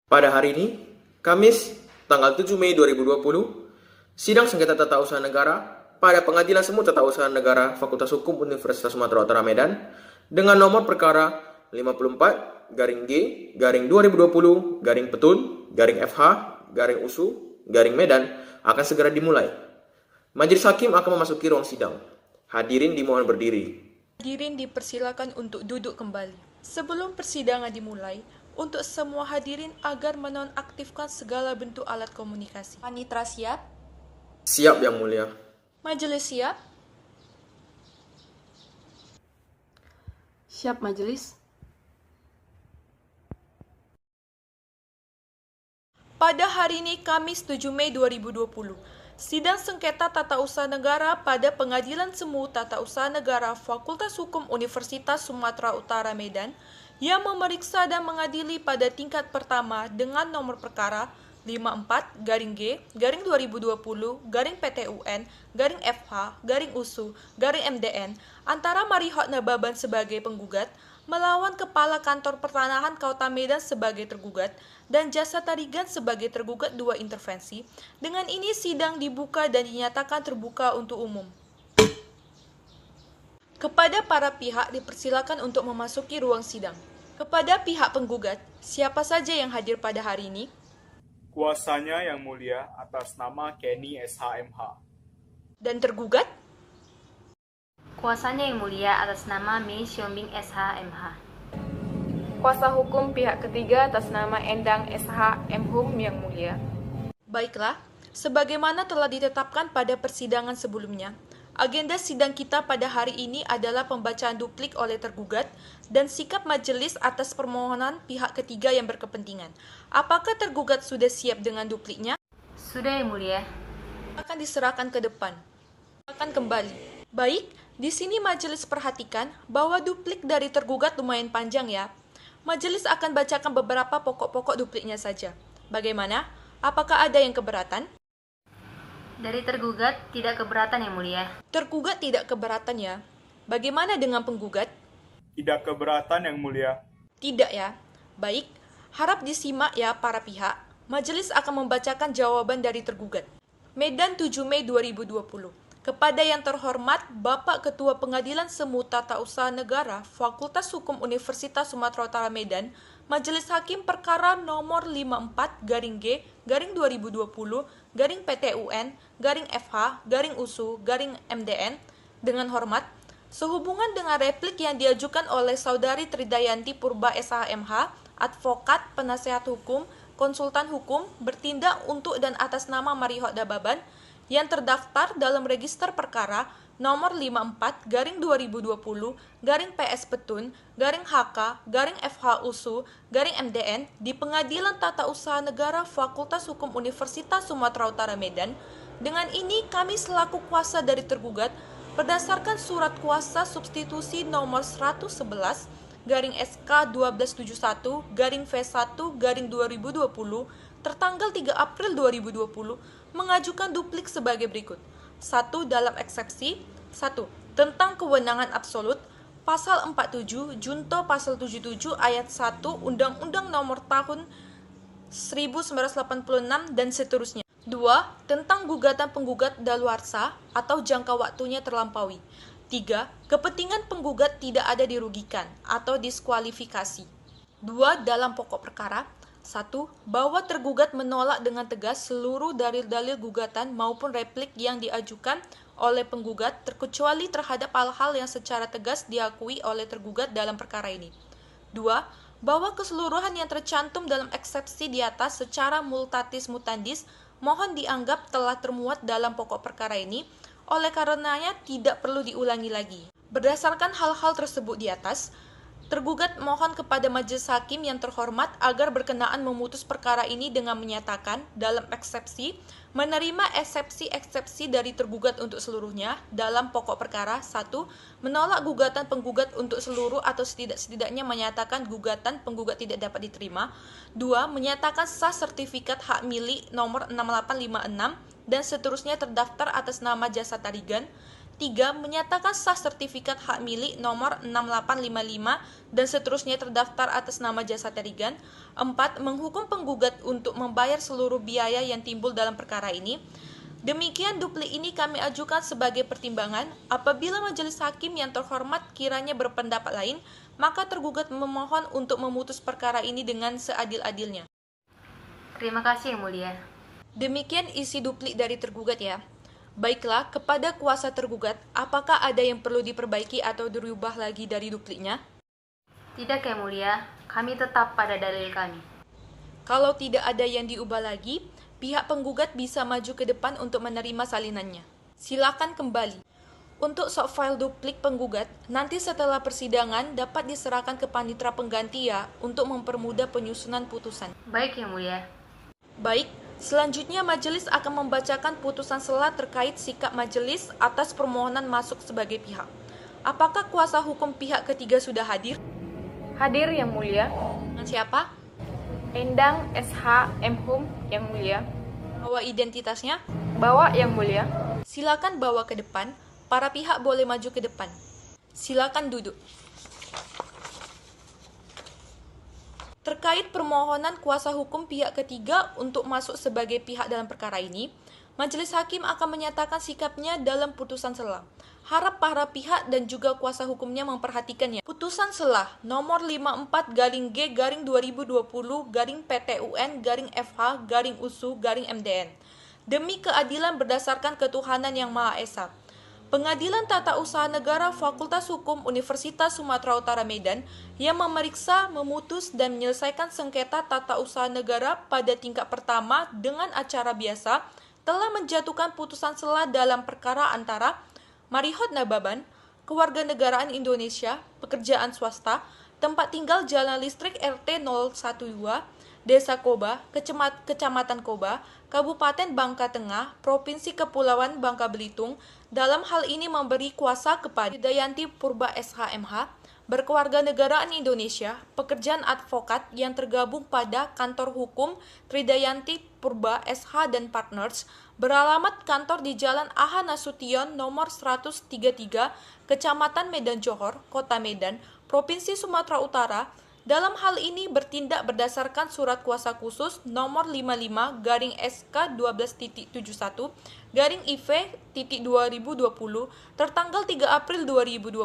Pada hari ini, Kamis, tanggal 7 Mei 2020, sidang sengketa tata usaha negara pada Pengadilan Semu Tata Usaha Negara Fakultas Hukum Universitas Sumatera Utara Medan dengan nomor perkara 54-2020-Petun-FH-USU-Medan akan segera dimulai. Majelis Hakim akan memasuki ruang sidang. Hadirin dimohon berdiri. Hadirin dipersilakan untuk duduk kembali. Sebelum persidangan dimulai, untuk semua hadirin agar menonaktifkan segala bentuk alat komunikasi. Panitera siap? Siap, Yang Mulia. Majelis siap? Siap, Majelis. Pada hari ini, Kamis 7 Mei 2020, sidang sengketa tata usaha negara pada Pengadilan Semu Tata Usaha Negara Fakultas Hukum Universitas Sumatera Utara Medan yang memeriksa dan mengadili pada tingkat pertama dengan nomor perkara 54-2020-PTUN-FH-USU-MDN antara Marihot Nababan sebagai penggugat melawan Kepala Kantor Pertanahan Kota Medan sebagai tergugat dan Jasa Tarigan sebagai tergugat dua intervensi. Dengan ini sidang dibuka dan dinyatakan terbuka untuk umum. Kepada para pihak dipersilakan untuk memasuki ruang sidang. Kepada pihak penggugat, siapa saja yang hadir pada hari ini? Kuasanya Yang Mulia atas nama Kenny SHMH. Dan tergugat? Kuasanya Yang Mulia atas nama Mei Siombing SHMH. Kuasa hukum pihak ketiga atas nama Endang SH Mhum Yang Mulia. Baiklah, sebagaimana telah ditetapkan pada persidangan sebelumnya, agenda sidang kita pada hari ini adalah pembacaan duplik oleh tergugat dan sikap majelis atas permohonan pihak ketiga yang berkepentingan. Apakah tergugat sudah siap dengan dupliknya? Sudah, Yang Mulia. Akan diserahkan ke depan. Akan kembali. Baik, di sini majelis perhatikan bahwa duplik dari tergugat lumayan panjang ya. Majelis akan bacakan beberapa pokok-pokok dupliknya saja. Bagaimana? Apakah ada yang keberatan? Dari tergugat tidak keberatan, Yang Mulia. Tergugat tidak keberatan ya. Bagaimana dengan penggugat? Tidak keberatan, Yang Mulia. Tidak ya. Baik, harap disimak ya para pihak. Majelis akan membacakan jawaban dari tergugat. Medan 7 Mei 2020. Kepada yang terhormat Bapak Ketua Pengadilan Semu Tata Usaha Negara Fakultas Hukum Universitas Sumatera Utara Medan, Majelis Hakim Perkara nomor 54-2020-PTUN-FH-USU-MDN dengan hormat, sehubungan dengan replik yang diajukan oleh Saudari Tridayanti Purba SHMH, advokat, penasehat hukum, konsultan hukum, bertindak untuk dan atas nama Marihot Nababan, yang terdaftar dalam register perkara nomor 54-2020-PS Petun-HK-FH-USU-MDN di Pengadilan Tata Usaha Negara Fakultas Hukum Universitas Sumatera Utara Medan. Dengan ini kami selaku kuasa dari tergugat berdasarkan surat kuasa substitusi nomor 111 SK 1271 V1 2020 tertanggal 3 April 2020 mengajukan duplik sebagai berikut. 1. Dalam eksepsi 1. Tentang kewenangan absolut Pasal 47 Junto Pasal 77 Ayat 1 Undang-Undang Nomor Tahun 1986 dan seterusnya. 2. Tentang gugatan penggugat daluarsa atau jangka waktunya terlampaui. 3. Kepentingan penggugat tidak ada dirugikan atau diskualifikasi. 2. Dalam pokok perkara 1. Bahwa tergugat menolak dengan tegas seluruh dalil-dalil gugatan maupun replik yang diajukan oleh penggugat terkecuali terhadap hal-hal yang secara tegas diakui oleh tergugat dalam perkara ini. 2. Bahwa keseluruhan yang tercantum dalam eksepsi di atas secara mutatis mutandis mohon dianggap telah termuat dalam pokok perkara ini, oleh karenanya tidak perlu diulangi lagi. Berdasarkan hal-hal tersebut di atas, tergugat mohon kepada majelis hakim yang terhormat agar berkenaan memutus perkara ini dengan menyatakan dalam eksepsi menerima eksepsi-eksepsi dari tergugat untuk seluruhnya dalam pokok perkara 1. Menolak gugatan penggugat untuk seluruh atau setidak-setidaknya menyatakan gugatan penggugat tidak dapat diterima. 2. Menyatakan sah sertifikat hak milik nomor 6856 dan seterusnya terdaftar atas nama Jasa Tarigan. 3. Menyatakan sah sertifikat hak milik nomor 6855 dan seterusnya terdaftar atas nama jasa tarigan. 4. Menghukum penggugat untuk membayar seluruh biaya yang timbul dalam perkara ini. Demikian duplik ini kami ajukan sebagai pertimbangan. Apabila majelis hakim yang terhormat kiranya berpendapat lain, maka tergugat memohon untuk memutus perkara ini dengan seadil-adilnya. Terima kasih Yang Mulia. Demikian isi duplik dari tergugat ya. Baiklah, kepada kuasa tergugat, apakah ada yang perlu diperbaiki atau dirubah lagi dari dupliknya? Tidak Yang Mulia, kami tetap pada dalil kami. Kalau tidak ada yang diubah lagi, pihak penggugat bisa maju ke depan untuk menerima salinannya. Silakan kembali. Untuk soft file duplik penggugat, nanti setelah persidangan dapat diserahkan ke panitera pengganti ya untuk mempermudah penyusunan putusan. Baik Yang Mulia. Baik, selanjutnya majelis akan membacakan putusan sela terkait sikap majelis atas permohonan masuk sebagai pihak. Apakah kuasa hukum pihak ketiga sudah hadir? Hadir Yang Mulia. Dengan siapa? Endang SH Hum Yang Mulia. Bawa identitasnya. Bawa Yang Mulia. Silakan bawa ke depan. Para pihak boleh maju ke depan. Silakan duduk. Terkait permohonan kuasa hukum pihak ketiga untuk masuk sebagai pihak dalam perkara ini, majelis hakim akan menyatakan sikapnya dalam putusan sela. Harap para pihak dan juga kuasa hukumnya memperhatikannya. Putusan sela nomor 54-G-2020-PTUN-FH-FH-USU-MDN demi keadilan berdasarkan ketuhanan yang Maha Esa. Pengadilan Tata Usaha Negara Fakultas Hukum Universitas Sumatera Utara Medan yang memeriksa, memutus, dan menyelesaikan sengketa tata usaha negara pada tingkat pertama dengan acara biasa telah menjatuhkan putusan sela dalam perkara antara Marihot Nababan, Kewarganegaraan Indonesia, Pekerjaan Swasta, Tempat Tinggal Jalan Listrik RT 012, Desa Koba, Kecamatan Koba, Kabupaten Bangka Tengah, Provinsi Kepulauan Bangka Belitung, dalam hal ini memberi kuasa kepada Tridayanti Purba SHMH, Berkewarganegaraan Indonesia, pekerjaan advokat yang tergabung pada Kantor Hukum Tridayanti Purba SH dan Partners, beralamat kantor di Jalan AH Nasution nomor 133, Kecamatan Medan Johor, Kota Medan, Provinsi Sumatera Utara, dalam hal ini bertindak berdasarkan Surat Kuasa Khusus nomor 55-SK1271-IV-2020 tertanggal 3 April 2020,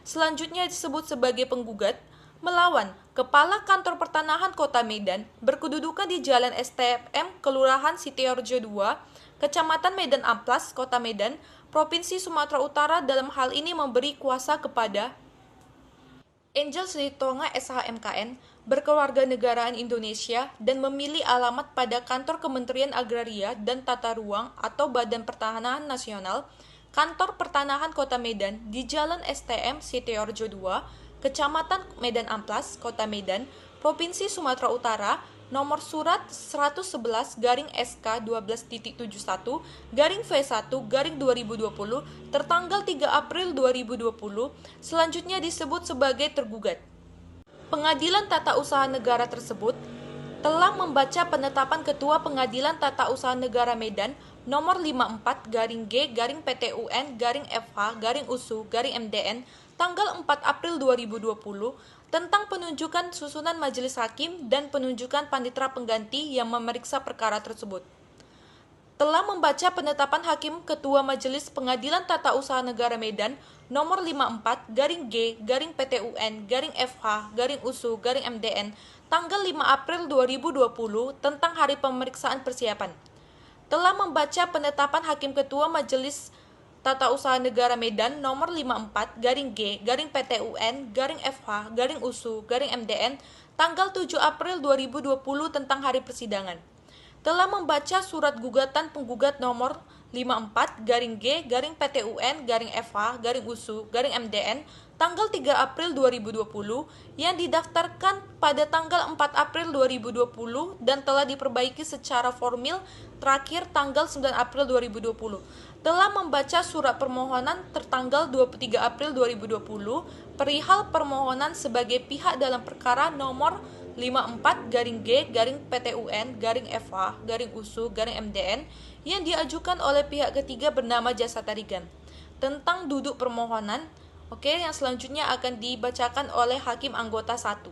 selanjutnya disebut sebagai penggugat, melawan Kepala Kantor Pertanahan Kota Medan berkedudukan di Jalan STM Kelurahan Sitiorjo 2, Kecamatan Medan Amplas, Kota Medan, Provinsi Sumatera Utara, dalam hal ini memberi kuasa kepada Angel Silitonga SHMKN, Berkewarganegaraan Indonesia, dan memilih alamat pada Kantor Kementerian Agraria dan Tata Ruang atau Badan Pertanahan Nasional, Kantor Pertanahan Kota Medan di Jalan STM Sitiorjo 2, Kecamatan Medan Amplas, Kota Medan, Provinsi Sumatera Utara, nomor surat 111-SK12.71-V1-2020 tertanggal 3 April 2020, selanjutnya disebut sebagai tergugat. Pengadilan Tata Usaha Negara tersebut telah membaca penetapan Ketua Pengadilan Tata Usaha Negara Medan nomor 54-G-PTUN-FH-USU-MDN tanggal 4 April 2020 tentang penunjukan susunan majelis hakim dan penunjukan panitera pengganti yang memeriksa perkara tersebut. Telah membaca penetapan Hakim Ketua Majelis Pengadilan Tata Usaha Negara Medan nomor 54-G-PTUN-FH-USU-MDN tanggal 5 April 2020 tentang hari pemeriksaan persiapan. Telah membaca penetapan Hakim Ketua Majelis Tata Usaha Negara Medan nomor 54-G-PTUN-FH-USU-MDN tanggal 7 April 2020 tentang hari persidangan. Telah membaca surat gugatan penggugat nomor 54-G-PTUN-FH-USU-MDN tanggal 3 April 2020 yang didaftarkan pada tanggal 4 April 2020 dan telah diperbaiki secara formil terakhir tanggal 9 April 2020. Telah membaca surat permohonan tertanggal 23 April 2020 perihal permohonan sebagai pihak dalam perkara nomor 54-G-PTUN-FH-USU-MDN yang diajukan oleh pihak ketiga bernama Jasa Tarigan. tentang duduk permohonan. Oke, yang selanjutnya akan dibacakan oleh Hakim Anggota 1.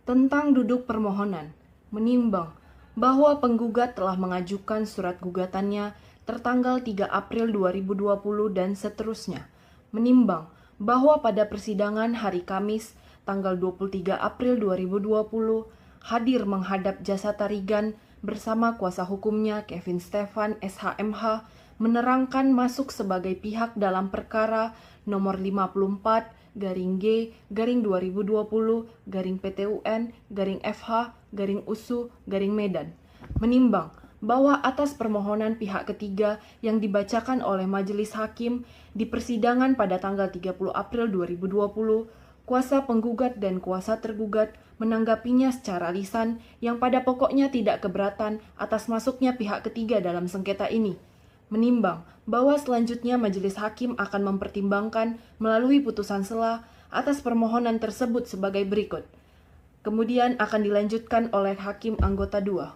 Tentang duduk permohonan, menimbang bahwa penggugat telah mengajukan surat gugatannya tertanggal 3 April 2020 dan seterusnya. Menimbang bahwa pada persidangan hari Kamis tanggal 23 April 2020 hadir menghadap Jasa Tarigan bersama kuasa hukumnya Kevin Stefan SHMH menerangkan masuk sebagai pihak dalam perkara nomor 54 G 2020 PTUN FH USU Medan. Menimbang bahwa atas permohonan pihak ketiga yang dibacakan oleh majelis hakim di persidangan pada tanggal 30 April 2020, kuasa penggugat dan kuasa tergugat menanggapinya secara lisan yang pada pokoknya tidak keberatan atas masuknya pihak ketiga dalam sengketa ini. Menimbang bahwa selanjutnya majelis hakim akan mempertimbangkan melalui putusan sela atas permohonan tersebut sebagai berikut. Kemudian akan dilanjutkan oleh Hakim Anggota 2.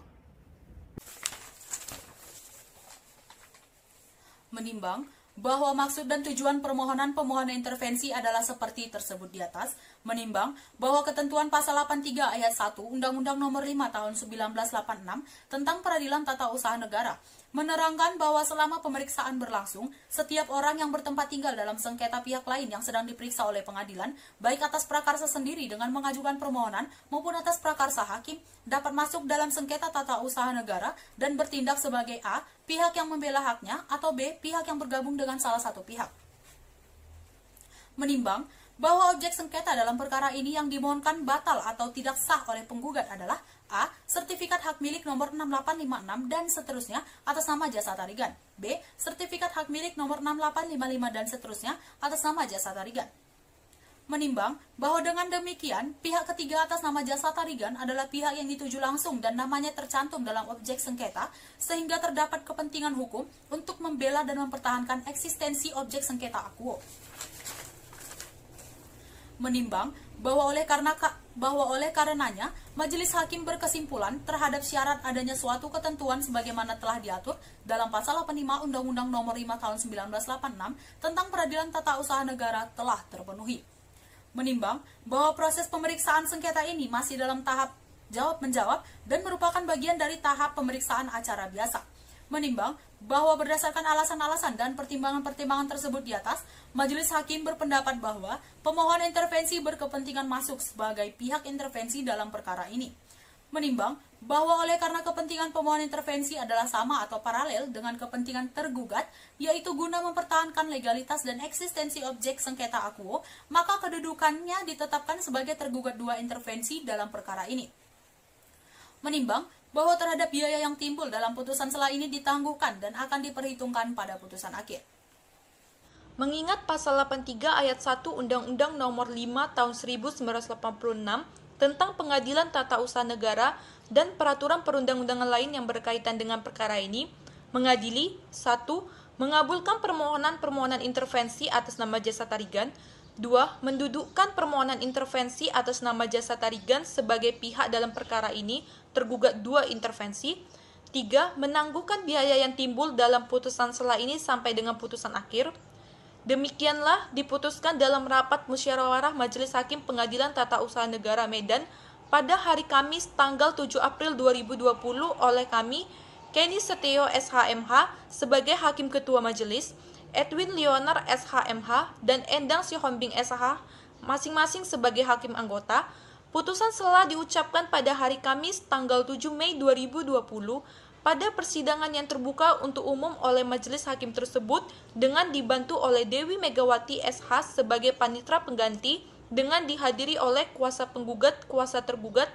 Menimbang bahwa maksud dan tujuan permohonan pemohon intervensi adalah seperti tersebut di atas, menimbang bahwa ketentuan pasal 83 ayat 1 Undang-Undang Nomor 5 Tahun 1986 tentang Peradilan Tata Usaha Negara menerangkan bahwa selama pemeriksaan berlangsung, setiap orang yang bertempat tinggal dalam sengketa pihak lain yang sedang diperiksa oleh pengadilan, baik atas prakarsa sendiri dengan mengajukan permohonan maupun atas prakarsa hakim, dapat masuk dalam sengketa tata usaha negara dan bertindak sebagai A, pihak yang membela haknya, atau B, pihak yang bergabung dengan salah satu pihak. Menimbang bahwa objek sengketa dalam perkara ini yang dimohonkan batal atau tidak sah oleh penggugat adalah A. Sertifikat hak milik nomor 6856 dan seterusnya atas nama Jasa Tarigan. B. Sertifikat hak milik nomor 6855 dan seterusnya atas nama Jasa Tarigan. Menimbang bahwa dengan demikian, pihak ketiga atas nama Jasa Tarigan adalah pihak yang dituju langsung dan namanya tercantum dalam objek sengketa, sehingga terdapat kepentingan hukum untuk membela dan mempertahankan eksistensi objek sengketa akuo. Menimbang bahwa oleh karenanya majelis hakim berkesimpulan terhadap syarat adanya suatu ketentuan sebagaimana telah diatur dalam pasal 85 Undang-Undang Nomor 5 Tahun 1986 tentang Peradilan Tata Usaha Negara telah terpenuhi. Menimbang bahwa proses pemeriksaan sengketa ini masih dalam tahap jawab-menjawab dan merupakan bagian dari tahap pemeriksaan acara biasa. Menimbang bahwa berdasarkan alasan-alasan dan pertimbangan-pertimbangan tersebut di atas, majelis hakim berpendapat bahwa pemohon intervensi berkepentingan masuk sebagai pihak intervensi dalam perkara ini. Menimbang bahwa oleh karena kepentingan pemohon intervensi adalah sama atau paralel dengan kepentingan tergugat, yaitu guna mempertahankan legalitas dan eksistensi objek sengketa akuo, maka kedudukannya ditetapkan sebagai tergugat dua intervensi dalam perkara ini. Menimbang bahwa terhadap biaya yang timbul dalam putusan sela ini ditangguhkan dan akan diperhitungkan pada putusan akhir. Mengingat pasal 83 ayat 1 Undang-Undang Nomor 5 Tahun 1986 tentang Pengadilan Tata Usaha Negara dan peraturan perundang-undangan lain yang berkaitan dengan perkara ini, mengadili 1. Mengabulkan permohonan intervensi atas nama Jasa Tarigan. 2. Mendudukkan permohonan intervensi atas nama Jasa Tarigan sebagai pihak dalam perkara ini, tergugat 2 intervensi. 3. Menangguhkan biaya yang timbul dalam putusan sela ini sampai dengan putusan akhir. Demikianlah diputuskan dalam rapat musyawarah Majelis Hakim Pengadilan Tata Usaha Negara Medan pada hari Kamis tanggal 7 April 2020 oleh kami, Kenny Setio SHMH sebagai Hakim Ketua Majelis, Edwin Leonar SHMH, dan Endang Sihombing SH masing-masing sebagai hakim anggota. Putusan sela diucapkan pada hari Kamis tanggal 7 Mei 2020 pada persidangan yang terbuka untuk umum oleh majelis hakim tersebut dengan dibantu oleh Dewi Megawati SH sebagai panitera pengganti dengan dihadiri oleh kuasa penggugat, kuasa tergugat,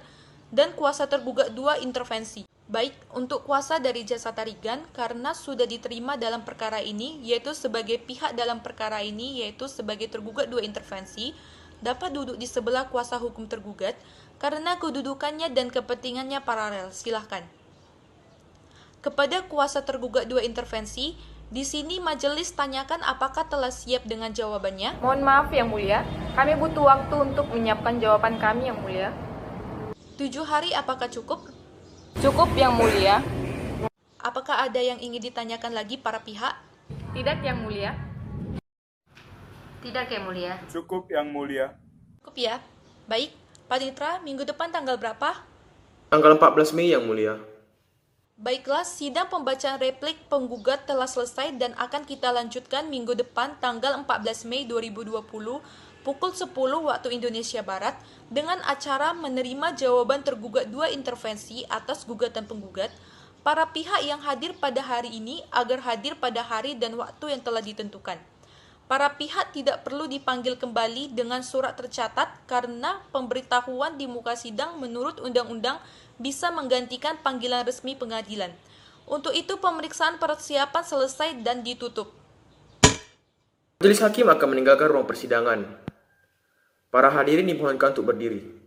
dan kuasa tergugat 2 intervensi. Baik, untuk kuasa dari Jasa Tarigan karena sudah diterima dalam perkara ini, yaitu sebagai pihak dalam perkara ini, yaitu sebagai tergugat 2 intervensi, dapat duduk di sebelah kuasa hukum tergugat karena kedudukannya dan kepentingannya paralel. Silahkan. Kepada kuasa tergugat 2 intervensi, di sini majelis tanyakan apakah telah siap dengan jawabannya. Mohon maaf Yang Mulia, kami butuh waktu untuk menyiapkan jawaban kami Yang Mulia. 7 hari apakah cukup? Cukup Yang Mulia. Apakah ada yang ingin ditanyakan lagi para pihak? Tidak Yang Mulia. Tidak, Yang Mulia. Cukup, Yang Mulia. Cukup ya. Baik, Panitra, minggu depan tanggal berapa? Tanggal 14 Mei, Yang Mulia. Baiklah, sidang pembacaan replik penggugat telah selesai dan akan kita lanjutkan minggu depan tanggal 14 Mei 2020 pukul 10 waktu Indonesia Barat dengan acara menerima jawaban tergugat 2 intervensi atas gugatan penggugat. Para pihak yang hadir pada hari ini agar hadir pada hari dan waktu yang telah ditentukan. Para pihak tidak perlu dipanggil kembali dengan surat tercatat karena pemberitahuan di muka sidang menurut undang-undang bisa menggantikan panggilan resmi pengadilan. Untuk itu pemeriksaan persiapan selesai dan ditutup. Majelis hakim akan meninggalkan ruang persidangan. Para hadirin dimohonkan untuk berdiri.